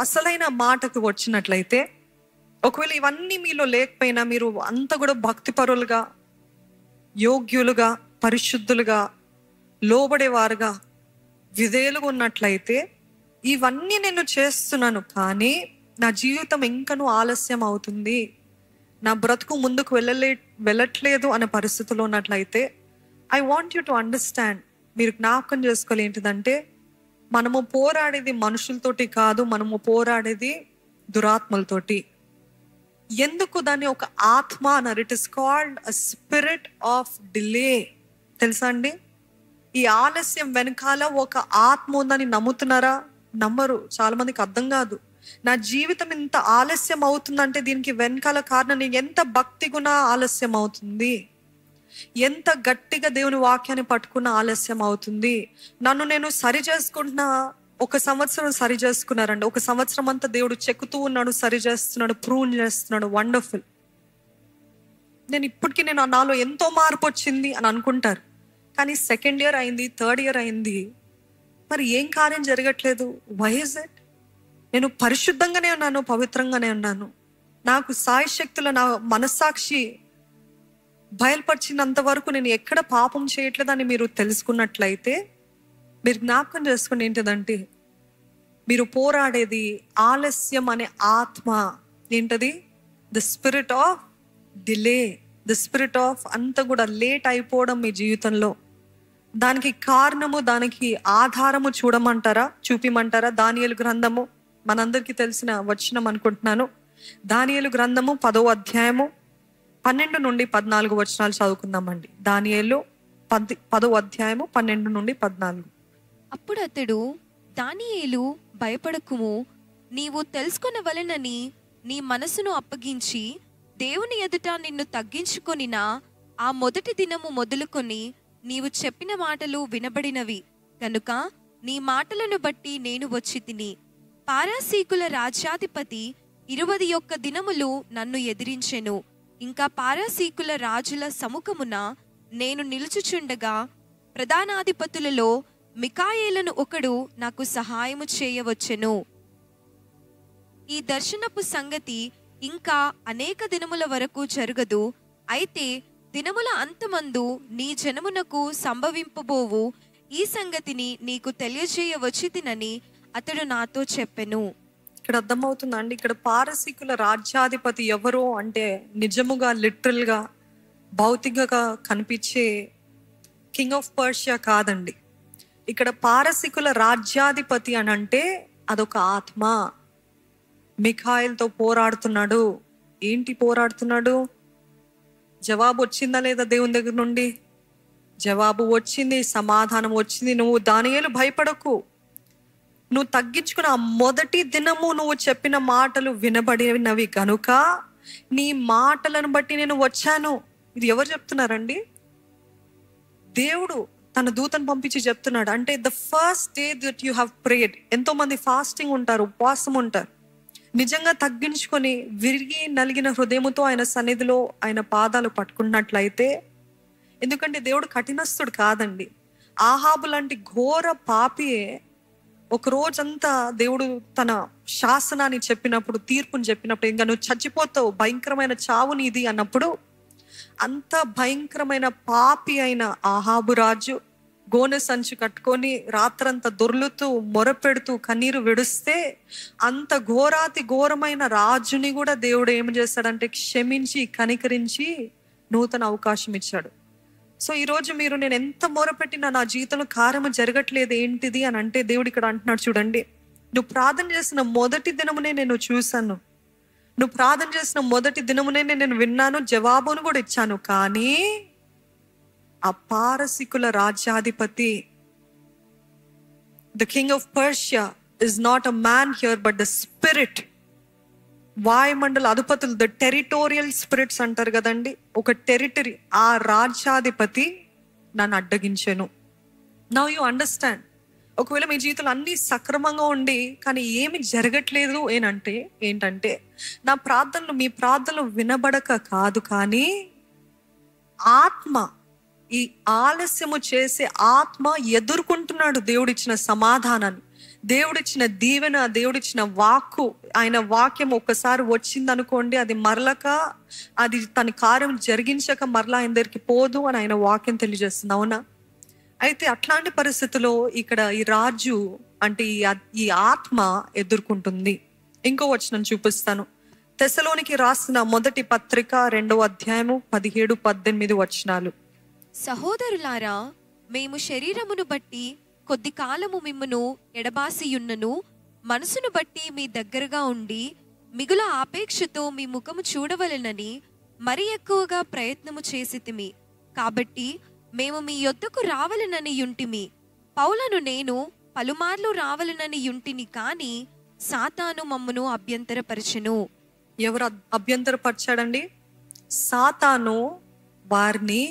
అసలైన మాటకు వచ్చినట్లయితే, ఒకవేళ ఇవన్నీ మీలో లేకపోయినా మీరు అంతా కూడా భక్తిపరులుగా, యోగ్యులుగా, పరిశుద్ధులుగా, లోబడేవారుగా, విధేయులుగా ఉన్నట్లయితే, ఇవన్నీ నేను చేస్తున్నాను కానీ నా జీవితం ఇంకనూ ఆలస్యం అవుతుంది, నా బ్రతుకు ముందుకు వెళ్ళట్లేదు అనే పరిస్థితిలో ఉన్నట్లయితే, I want you to understand, మీరు జ్ఞాపకం చేసుకోవాలి ఏంటిదంటే, మనము పోరాడేది మనుషులతోటి కాదు, మనము పోరాడేది దురాత్మలతోటి. ఎందుకు దాన్ని ఒక ఆత్మ అన్నారు? It is called a spirit of delay. తెలుసా అండి? ఈ ఆలస్యం వెనకాల ఒక ఆత్మ ఉందని నమ్ముతున్నారా? నమ్మరు. చాలా మందికి అర్థం కాదు. నా జీవితం ఇంత ఆలస్యం అవుతుందంటే దీనికి వెనకాల కారణం, నేను ఎంత భక్తి గుణ ఆలస్యం అవుతుంది, ఎంత గట్టిగా దేవుని వాక్యాన్ని పట్టుకున్న ఆలస్యం అవుతుంది. నన్ను నేను సరి చేసుకుంటున్నా. 1 సంవత్సరం సరి చేసుకున్నారండి. 1 సంవత్సరం అంతా దేవుడు చెక్కుతూ ఉన్నాడు, సరి చేస్తున్నాడు, ప్రూవ్ చేస్తున్నాడు. వండర్ఫుల్. నేను నాలో ఎంతో మార్పు వచ్చింది అని అనుకుంటారు. కానీ 2nd ఇయర్ అయింది, 3rd ఇయర్ అయింది, మరి ఏం కార్యం జరగట్లేదు. Why is it? నేను పరిశుద్ధంగానే ఉన్నాను, పవిత్రంగానే ఉన్నాను. నాకు సాయశక్తుల నా మనస్సాక్షి బయలుపరిచినంత వరకు నేను ఎక్కడ పాపం చేయట్లేదని మీరు తెలుసుకున్నట్లయితే, మీరు జ్ఞాపకం చేసుకుని ఏంటిదంటే, మీరు పోరాడేది ఆలస్యం అనే ఆత్మ. ఏంటది? The spirit of delay, the spirit of అంతా కూడా లేట్ అయిపోవడం మీ జీవితంలో. దానికి కారణము, దానికి ఆధారము చూపిమంటారా? దానియేలు గ్రంథము, మనందరికీ తెలిసిన వచనం అనుకుంటున్నాను. దానియేలు గ్రంథము 10వ అధ్యాయము 12 నుండి 14 వచనాలు చదువుకుందామండి. దానియేలు 10వ అధ్యాయము 12 నుండి 14. అప్పుడు అతడు, దానియేలు, భయపడకుము, నీవు తెలుసుకొనవలెనని నీ మనసును అప్పగించి దేవుని ఎదుట నిన్ను తగ్గించుకొనిన ఆ మొదటి దినము మొదలుకొని నీవు చెప్పిన మాటలు వినబడినవి కనుక నీ మాటలను బట్టి నేను వచ్చి తిని. పారసీకుల రాజ్యాధిపతి 21 దినములు నన్ను ఎదిరించెను. ఇంకా పారసీకుల రాజుల సముఖమున నేను నిలుచుచుండగా ప్రధానాధిపతులలో మికాయేలను ఒకడు నాకు సహాయము చేయవచ్చెను. ఈ దర్శనపు సంగతి ఇంకా అనేక దినముల వరకు జరగదు. అయితే దినముల అంతమందు నీ జనమునకు సంభవింపబోవు ఈ సంగతిని నీకు తెలియజేయవచ్చితినని అతడు నాతో చెప్పెను. ఇక్కడ అర్థమవుతుందా అండి? ఇక్కడ పారసీకుల రాజ్యాధిపతి ఎవరో అంటే నిజముగా లిటరల్ గా భౌతికంగా కనిపించే కింగ్ ఆఫ్ పర్షియా కాదండి. ఇక్కడ పారసీకుల రాజ్యాధిపతి అని అంటే అదొక ఆత్మ. మిఖాయిల్తో పోరాడుతున్నాడు. ఏంటి పోరాడుతున్నాడు? జవాబు వచ్చిందా లేదా దేవుని దగ్గర నుండి? జవాబు వచ్చింది, సమాధానం వచ్చింది. నువ్వు దానియేలు భయపడకు, నువ్వు తగ్గించుకున్న ఆ మొదటి దినము నువ్వు చెప్పిన మాటలు వినబడినవి కనుక నీ మాటలను బట్టి నేను వచ్చాను. ఇది ఎవరు చెప్తున్నారండి? దేవుడు తన దూతను పంపించి చెప్తున్నాడు. అంటే the first day that you have prayed. ఎంతో మంది ఫాస్టింగ్ ఉంటారు, ఉపవాసం ఉంటారు. నిజంగా తగ్గించుకొని విరిగి నలిగిన హృదయముతో ఆయన సన్నిధిలో ఆయన పాదాలు పట్టుకున్నట్లయితే, ఎందుకంటే దేవుడు కఠినస్తుడు కాదండి. ఆహాబు లాంటి ఘోర పాపియే ఒక రోజంతా దేవుడు తన శాసనాన్ని చెప్పినప్పుడు, తీర్పుని చెప్పినప్పుడు, ఇంకా నువ్వు చచ్చిపోతావు, భయంకరమైన చావు నీది అన్నప్పుడు, అంత భయంకరమైన పాపి అయిన ఆహాబు రాజు గోనె సంచి కట్టుకొని రాత్రంతా దొర్లుతూ మొరపెడుతూ కన్నీరు విడుస్తే, అంత ఘోరాతి ఘోరమైన రాజుని కూడా దేవుడు ఏం చేస్తాడంటే క్షమించి కనికరించి నూతన అవకాశం ఇచ్చాడు. సో ఈరోజు మీరు నేను ఎంత మొరపెట్టినా నా జీవితంలో కార్యము జరగట్లేదు ఏంటిది అని అంటే, దేవుడు ఇక్కడ అంటున్నాడు చూడండి, నువ్వు ప్రార్థన చేసిన మొదటి దినమునే నేను చూశాను, నువ్వు ప్రార్థన చేసిన మొదటి దినమునే నేను విన్నాను, జవాబును కూడా ఇచ్చాను. కానీ ఆ పారసీకుల రాజ్యాధిపతి, the king of Persia is not a man here but the spirit. వాయుమండల అధిపతులు, ద టెరిటోరియల్ స్పిరిట్స్ అంటారు కదండి, ఒక టెరిటరీ, ఆ రాజ్యాధిపతి నన్ను అడ్డగించాను. Now you understand. ఒకవేళ మీ జీవితంలో అన్ని సక్రమంగా ఉండి కానీ ఏమి జరగట్లేదు ఏంటంటే నా ప్రార్థనలు, మీ ప్రార్థనలు వినబడక కాదు, కానీ ఆత్మ, ఈ ఆలస్యము చేసే ఆత్మ ఎదుర్కొంటున్నాడు దేవుడిచ్చిన సమాధానాన్ని. దేవుడిచ్చిన దీవెన, దేవుడిచ్చిన వాక్కు, ఆయన వాక్యం ఒక్కసారి వచ్చింది అనుకోండి, అది మరలక, అది తన కార్యం జరిగించక మరలా ఆయన దగ్గరికి పోదు అని ఆయన వాక్యం తెలియజేస్తుంది. అవునా? అయితే అట్లాంటి పరిస్థితిలో ఇక్కడ ఈ రాజు అంటే ఈ ఆత్మ ఎదుర్కొంటుంది. ఇంకో వచనం చూపిస్తాను. తెస్సలోనికి రాసిన మొదటి పత్రిక 2వ అధ్యాయము 17-18 వచనాలు. సహోదరులారా, మేము శరీరమును బట్టి కొద్ది కాలము మిమ్మును ఎడబాసియున్నను, మనసును బట్టి మీ దగ్గరగా ఉండి మిగుల ఆపేక్షతో మీ ముఖము చూడవలెనని మరి ఎక్కువగా ప్రయత్నము చేసితిమి. కాబట్టి మేము మీ యొద్దకు రావలెనని యుంటిమి. పౌలను నేను పలుమార్లు రావలెనని యుంటిని, కాని సాతాను మమ్మును అభ్యంతరపరచెను. ఎవరు అభ్యంతరపరిచాడండి? సాతాను వారిని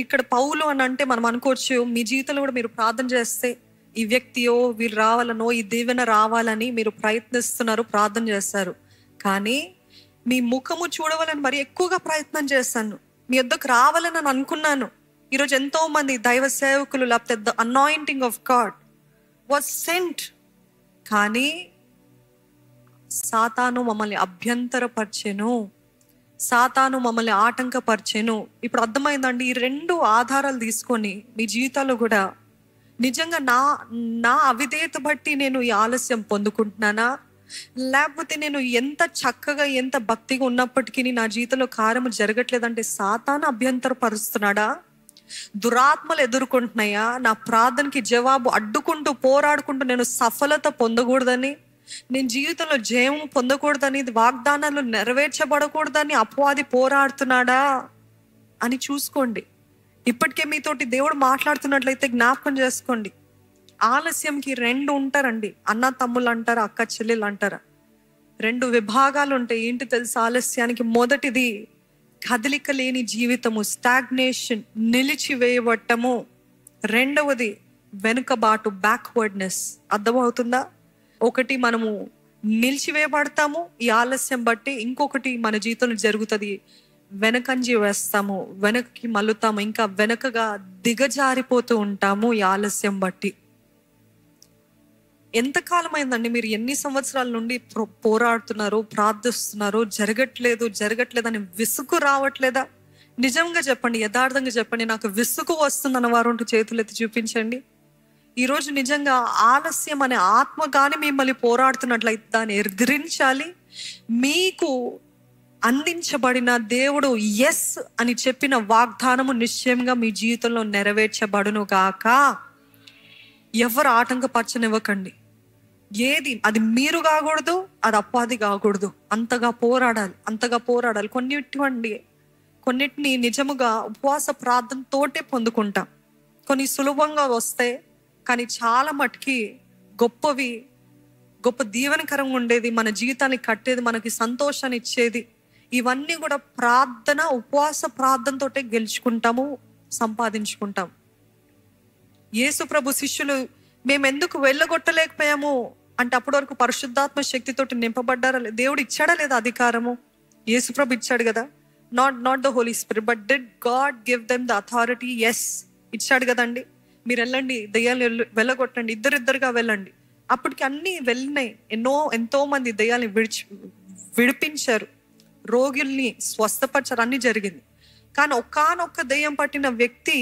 ఇక్కడ పౌలు అని అంటే మనం అనుకోవచ్చు, మీ జీవితంలో కూడా మీరు ప్రార్థన చేస్తే ఈ వ్యక్తియో వీళ్ళు రావాలనో ఈ దీవెన రావాలని మీరు ప్రయత్నిస్తున్నారు, ప్రార్థన చేస్తారు. కానీ మీ ముఖము చూడవాలని మరి ఎక్కువగా ప్రయత్నం చేస్తాను, మీ వద్దకు రావాలని అని అనుకున్నాను. ఈరోజు ఎంతో మంది దైవ సేవకులు లేకపోతే the anointing of God was sent, కానీ సాతాను మమ్మల్ని అభ్యంతరపరిచెను, సాతాను మమ్మల్ని ఆటంకపరిచెను. ఇప్పుడు అర్థమైందండి? ఈ 2 ఆధారాలు తీసుకొని మీ జీవితాల్లో కూడా నిజంగా నా అవిధేయత బట్టి నేను ఈ ఆలస్యం పొందుకుంటున్నానా, లేకపోతే నేను ఎంత చక్కగా ఎంత భక్తిగా ఉన్నప్పటికీ నా జీవితంలో కార్యము జరగట్లేదంటే సాతాను అభ్యంతరపరుస్తున్నాడా, దురాత్మలు ఎదుర్కొంటున్నాయా, నా ప్రార్థనకి జవాబు అడ్డుకుంటూ పోరాడుకుంటూ నేను సఫలత పొందకూడదని, నేను జీవితంలో జయం పొందకూడదని, వాగ్దానాలు నెరవేర్చబడకూడదని అపవాది పోరాడుతున్నాడా అని చూసుకోండి. ఇప్పటికే మీతోటి దేవుడు మాట్లాడుతున్నట్లయితే జ్ఞాపకం చేసుకోండి. ఆలస్యంకి 2 ఉంటారండి. అన్న తమ్ముళ్ళు అంటారా, అక్క చెల్లెలు అంటారా, 2 విభాగాలు ఉంటాయి. ఏంటి తెలుసు? ఆలస్యానికి మొదటిది కదలిక లేని జీవితము, స్టాగ్నేషన్, నిలిచివేయబట్టము. 2వది వెనుకబాటు, బ్యాక్వర్డ్నెస్. అర్థమవుతుందా? ఒకటి మనము నిలిచివేయబడతాము ఈ ఆలస్యం బట్టి, ఇంకొకటి మన జీవితంలో జరుగుతుంది, వెనకంజి వేస్తాము, వెనక్కి మల్లుతాము, ఇంకా వెనకగా దిగజారిపోతూ ఉంటాము ఈ ఆలస్యం బట్టి. ఎంతకాలం అయిందండి మీరు ఎన్ని సంవత్సరాల నుండి పోరాడుతున్నారు, ప్రార్థిస్తున్నారు, జరగట్లేదు అని విసుగు రావట్లేదా? నిజంగా చెప్పండి, యథార్థంగా చెప్పండి. నాకు విసుగు వస్తుందన్న వారు చేతులు ఎత్తి చూపించండి. ఈరోజు నిజంగా ఆలస్యం అనే ఆత్మ కానీ మిమ్మల్ని పోరాడుతున్నట్లయితే దాన్ని ఎదిరించాలి. మీకు అందించబడిన దేవుడు ఎస్ అని చెప్పిన వాగ్దానము నిశ్చయంగా మీ జీవితంలో నెరవేర్చబడును గాక. ఎవరు ఆటంకపరచనివ్వకండి. అది మీరు కాకూడదు, అది అపవాది కాకూడదు. అంతగా పోరాడాలి. కొన్నిటిని నిజముగా ఉపవాస ప్రార్థనతోటే పొందుకుంటాం. కొన్ని సులభంగా వస్తాయి, కానీ చాలా మటుకి గొప్ప దీవెనకరంగా ఉండేది, మన జీవితాన్ని కట్టేది, మనకి సంతోషాన్ని ఇచ్చేది, ఇవన్నీ కూడా ప్రార్థన, ఉపవాస ప్రార్థనతోటే గెలుచుకుంటాము, సంపాదించుకుంటాం. యేసు ప్రభు శిష్యులు మేము ఎందుకు వెళ్ళగొట్టలేకపోయాము అంటే అప్పటి వరకు పరిశుద్ధాత్మ శక్తితోటి నింపబడ్డారా? దేవుడు ఇచ్చాడా లేదా అధికారము? యేసు ప్రభు ఇచ్చాడు కదా. Not the Holy Spirit, but did God give them the authority? Yes, ఇచ్చాడు కదండి. మీరు వెళ్ళండి, దయ్యాలు వెళ్ళగొట్టండి, ఇద్దరిద్దరుగా వెళ్ళండి. అప్పటికి అన్ని వెళ్ళినాయి. ఎంతో మంది దయ్యాల్ని విడిపించారు, రోగుల్ని స్వస్థపరిచారు, అన్ని జరిగింది. కానీ ఒక్కనొక్క దయ్యం పట్టిన వ్యక్తి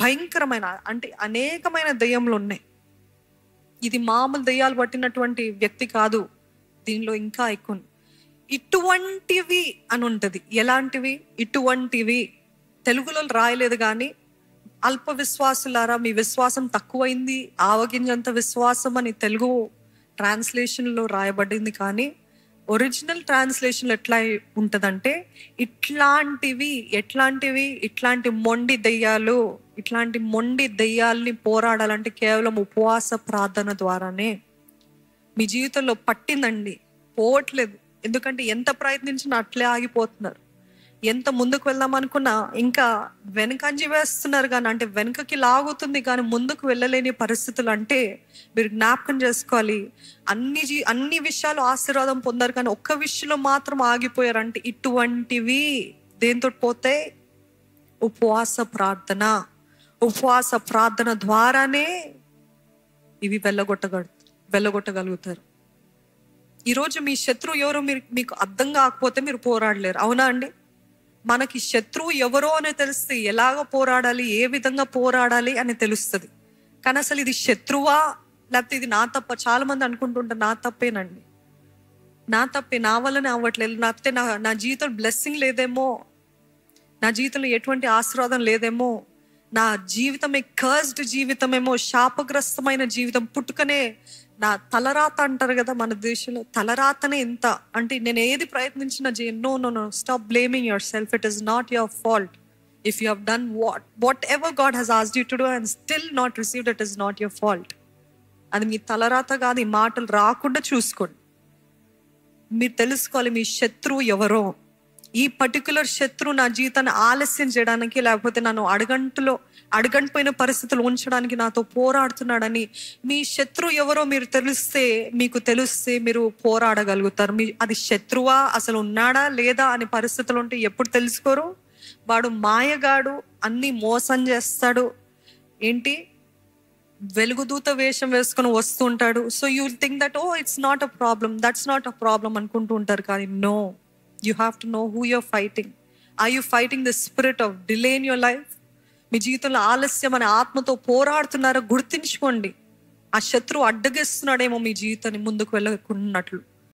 భయంకరమైన, అంటే అనేకమైన దయ్యములు ఉన్నాయి. ఇది మామూలు దయ్యాలు పట్టినటువంటి వ్యక్తి కాదు, దీనిలో ఇంకా ఎక్కువ. ఇటువంటివి అని ఉంటది. ఎలాంటివి? ఇటువంటివి. తెలుగులో రాయలేదు కానీ, అల్ప విశ్వాసులారా మీ విశ్వాసం తక్కువైంది, ఆవగింజంత విశ్వాసం అని తెలుగు ట్రాన్స్లేషన్లో రాయబడింది. కానీ ఒరిజినల్ ట్రాన్స్లేషన్ ఎట్లా ఉంటదంటే, ఇట్లాంటి మొండి దయ్యాల్ని పోరాడాలంటే కేవలం ఉపవాస ప్రార్థన ద్వారానే. మీ జీవితంలో పట్టిందండి, పోవట్లేదు. ఎందుకంటే ఎంత ప్రయత్నించినా అట్లే ఆగిపోతున్నారు. ఎంత ముందుకు వెళ్దామనుకున్నా ఇంకా వెనకంజి వేస్తున్నారు. కానీ అంటే వెనుకకి లాగుతుంది కానీ ముందుకు వెళ్ళలేని పరిస్థితులు. అంటే మీరు జ్ఞాపకం చేసుకోవాలి, అన్ని విషయాలు ఆశీర్వాదం పొందారు కానీ ఒక్క విషయంలో మాత్రం ఆగిపోయారు. అంటే ఇటువంటివి దేంతో పోతే? ఉపవాస ప్రార్థన ద్వారానే ఇవి వెళ్ళగొట్టగలరు. వెళ్ళగొట్టగలుగుతారు. ఈరోజు మీ శత్రువు ఎవరో మీకు అర్థం కాకపోతే మీరు పోరాడలేరు. అవునా అండి? మనకి శత్రువు ఎవరో అని తెలిస్తే ఎలాగ పోరాడాలి, ఏ విధంగా పోరాడాలి అని తెలుస్తుంది. కానీ అసలు ఇది శత్రువా లేకపోతే ఇది నా తప్ప? చాలా మంది అనుకుంటుంటారు నా తప్పేనండి, నా తప్పే, నా వల్లనే అవ్వట్లేదు, లేకపోతే నా జీవితం బ్లెస్సింగ్ లేదేమో, నా జీవితంలో ఎటువంటి ఆశీర్వాదం లేదేమో, నా జీవితమే కర్స్డ్ జీవితమేమో, శాపగ్రస్తమైన జీవితం, పుట్టుకనే నా తలరాత అంటారు కదా మన దేశంలో, తలరాతనే ఇంత అంటే నేను ఏది ప్రయత్నించినా no no no stop blaming yourself. It is not your fault. If you have done whatever God has asked you to do and still not received, it is not your fault. అది మీ తలరాత కాదు. ఈ మాటలు రాకుండా చూసుకోండి. మీరు తెలుసుకోవాలి మీ శత్రువు ఎవరో. ఈ పర్టికులర్ శత్రువు నా జీవితాన్ని ఆలస్యం చేయడానికి, లేకపోతే నన్ను అడగంటిపోయిన పరిస్థితులు ఉంచడానికి నాతో పోరాడుతున్నాడని మీ శత్రువు ఎవరో మీకు తెలిస్తే మీరు పోరాడగలుగుతారు. అది శత్రువా, అసలు ఉన్నాడా లేదా అనే పరిస్థితులు ఉంటే ఎప్పుడు తెలుసుకోరు? వాడు మాయగాడు, అన్ని మోసం చేస్తాడు, ఏంటి వెలుగుదూత వేషం వేసుకొని వస్తుంటాడు. So you think that it's not a problem, that's not a problem అనుకుంటూ ఉంటారు. కానీ no, you have to know who you're fighting. Are you fighting the spirit of delay in your life? మీ జీవితంలో ఆలస్యం అనే ఆత్మతో పోరాడుతున్నారో గుర్తించుకోండి. ఆ శత్రువు అడ్డగిస్తున్నాడేమో మీ జీవితాన్ని ముందుకు వెళ్ళకున్నట్లు.